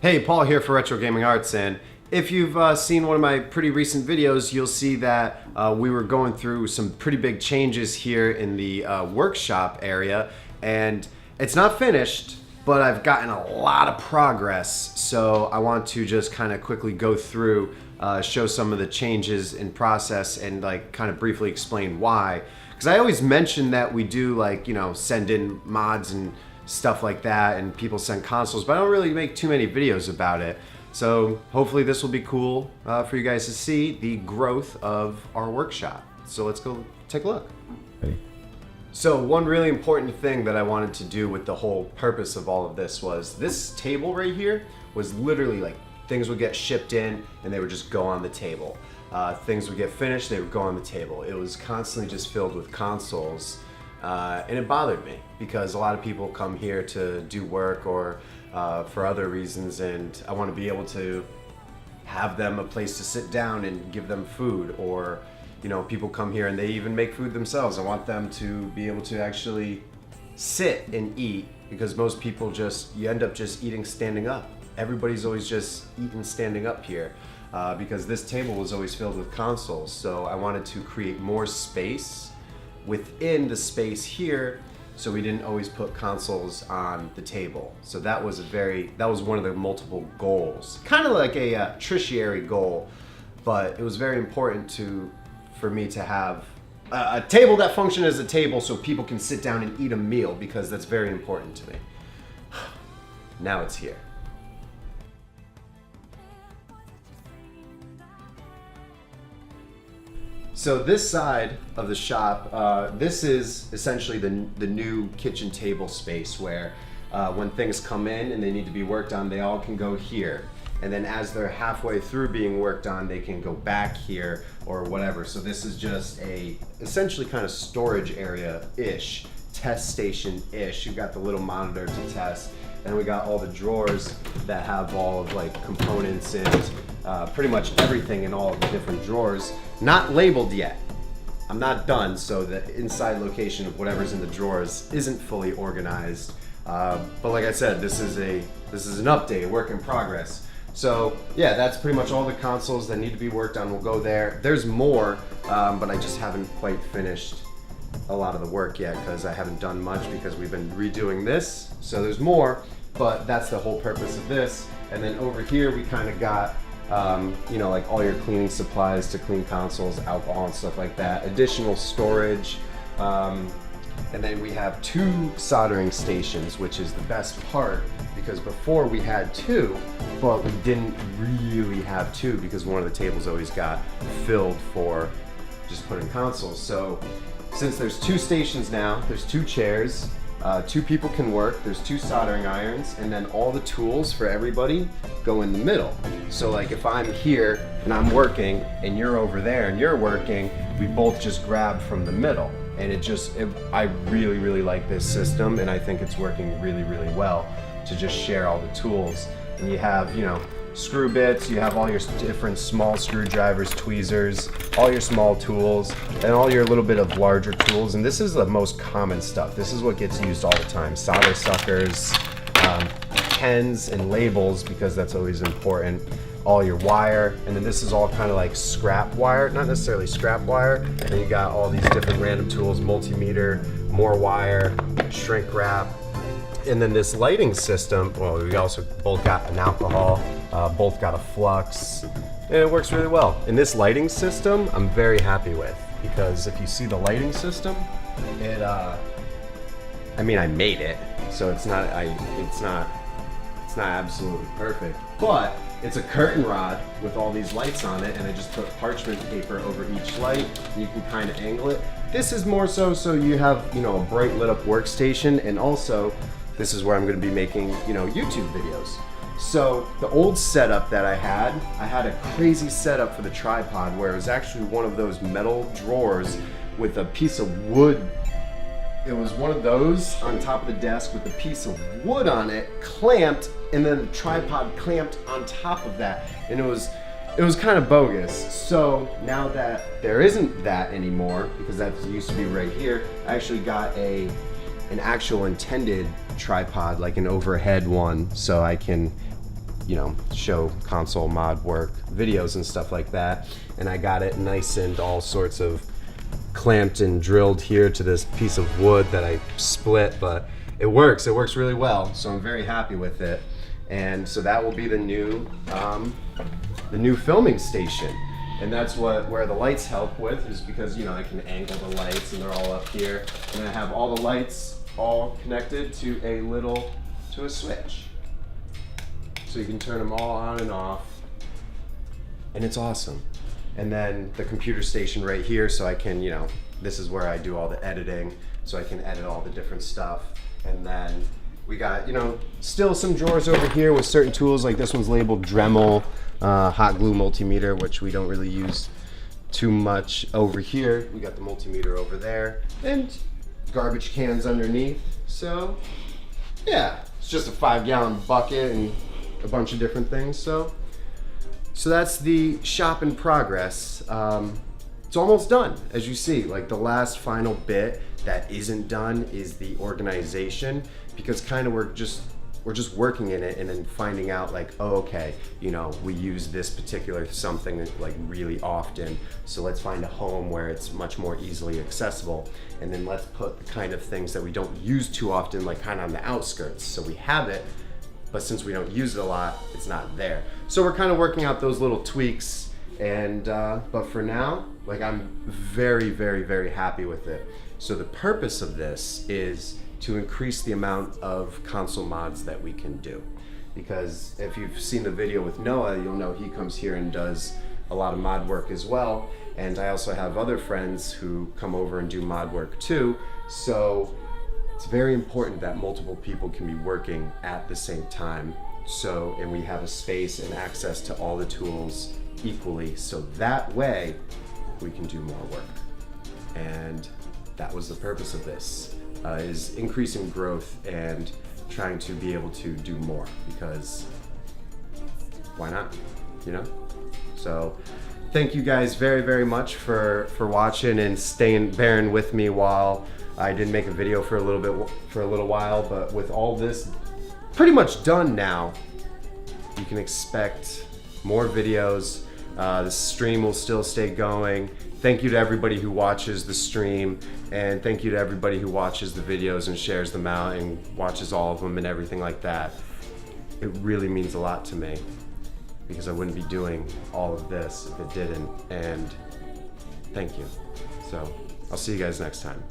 Hey, Paul here for Retro Gaming Arts, and if you've seen one of my pretty recent videos, you'll see that we were going through some pretty big changes here in the workshop area, and it's not finished, but I've gotten a lot of progress, so I want to just kind of quickly go through, show some of the changes in process, and like kind of briefly explain why. Because I always mention that we do send in mods and stuff like that, and people send consoles, but I don't really make too many videos about it. So hopefully this will be cool for you guys to see the growth of our workshop. So let's go take a look. Ready? So one really important thing that I wanted to do with the whole purpose of all of this was this table right here was literally like things would get shipped in and they would just go on the table. Things would get finished, they would go on the table. It was constantly just filled with consoles. And it bothered me because a lot of people come here to do work or for other reasons, and I want to be able to have them a place to sit down and give them food, or people come here and they even make food themselves. I want them to be able to actually sit and eat, because most people you end up just eating standing up. Everybody's always just eating standing up here because this table was always filled with consoles. So I wanted to create more space within the space here, so we didn't always put consoles on the table. So that was one of the multiple goals, kind of like a tertiary goal, but it was very important for me to have a table that functioned as a table so people can sit down and eat a meal, because that's very important to me. Now it's here. So this side of the shop, this is essentially the new kitchen table space where when things come in and they need to be worked on, they all can go here. And then as they're halfway through being worked on, they can go back here or whatever. So this is just essentially kind of storage area-ish, test station-ish. You've got the little monitor to test. And we got all the drawers that have all of components and pretty much everything in all of the different drawers. Not labeled yet. I'm not done, so the inside location of whatever's in the drawers isn't fully organized. But like I said, this is an update, a work in progress. So yeah, that's pretty much all the consoles that need to be worked on will go there. There's more, but I just haven't quite finished a lot of the work yet because I haven't done much because we've been redoing this. So there's more, but that's the whole purpose of this. And then over here we kind of got like all your cleaning supplies to clean consoles, alcohol and stuff like that, additional storage, and then we have 2 soldering stations, which is the best part, because before we had 2, but we didn't really have 2 because one of the tables always got filled for just putting consoles. So since there's 2 stations now, there's 2 chairs, 2 people can work, there's 2 soldering irons, and then all the tools for everybody go in the middle. So like if I'm here and I'm working and you're over there and you're working, we both just grab from the middle. And I really, really like this system, and I think it's working really, really well to just share all the tools. And you have, screw bits, you have all your different small screwdrivers, tweezers, all your small tools, and all your little bit of larger tools. And this is the most common stuff. This is what gets used all the time. Solder suckers, pens and labels, because that's always important. All your wire, and then this is all kind of like scrap wire, not necessarily scrap wire. And you got all these different random tools, multimeter, more wire, shrink wrap. And then this lighting system, well, we also both got an alcohol, both got a flux, and it works really well. And this lighting system, I'm very happy with, because if you see the lighting system, I made it, so it's not absolutely perfect, but it's a curtain rod with all these lights on it, and I just put parchment paper over each light, and you can kind of angle it. This is more so you have, a bright lit up workstation, and also this is where I'm going to be making, YouTube videos. So the old setup that I had a crazy setup for the tripod where it was actually one of those metal drawers with a piece of wood. It was one of those on top of the desk with a piece of wood on it, clamped, and then the tripod clamped on top of that. And it was kind of bogus. So now that there isn't that anymore, because that used to be right here, I actually got an actual intended tripod, like an overhead one, so I can show console mod work videos and stuff like that. And I got it nice and all sorts of clamped and drilled here to this piece of wood that I split, but it works really well, so I'm very happy with it. And so that will be the new filming station. And that's where the lights help with, is because I can angle the lights and they're all up here, and I have all the lights all connected to a switch, so you can turn them all on and off, and it's awesome. And then the computer station right here, so I can this is where I do all the editing, so I can edit all the different stuff. And then we got still some drawers over here with certain tools, like this one's labeled Dremel hot glue multimeter, which we don't really use too much. Over here we got the multimeter over there, and garbage cans underneath. So yeah, it's just a 5-gallon bucket and a bunch of different things. So that's the shop in progress. It's almost done, as you see. Like, the last final bit that isn't done is the organization, because kind of we're just working in it and then finding out, like, oh, okay, we use this particular something like really often, so let's find a home where it's much more easily accessible, and then let's put the kind of things that we don't use too often, like kind of on the outskirts, so we have it, but since we don't use it a lot, it's not there. So we're kind of working out those little tweaks, and but for now, like, I'm very, very, very happy with it. So the purpose of this is to increase the amount of console mods that we can do. Because if you've seen the video with Noah, you'll know he comes here and does a lot of mod work as well. And I also have other friends who come over and do mod work too. So it's very important that multiple people can be working at the same time. And we have a space and access to all the tools equally, so that way we can do more work. And that was the purpose of this, is increasing growth and trying to be able to do more, because why not, So thank you guys very, very much for watching and bearing with me while I didn't make a video for a little while, but with all this pretty much done now, you can expect more videos. The stream will still stay going. Thank you to everybody who watches the stream, and thank you to everybody who watches the videos and shares them out and watches all of them and everything like that. It really means a lot to me, because I wouldn't be doing all of this if it didn't, and thank you. So I'll see you guys next time.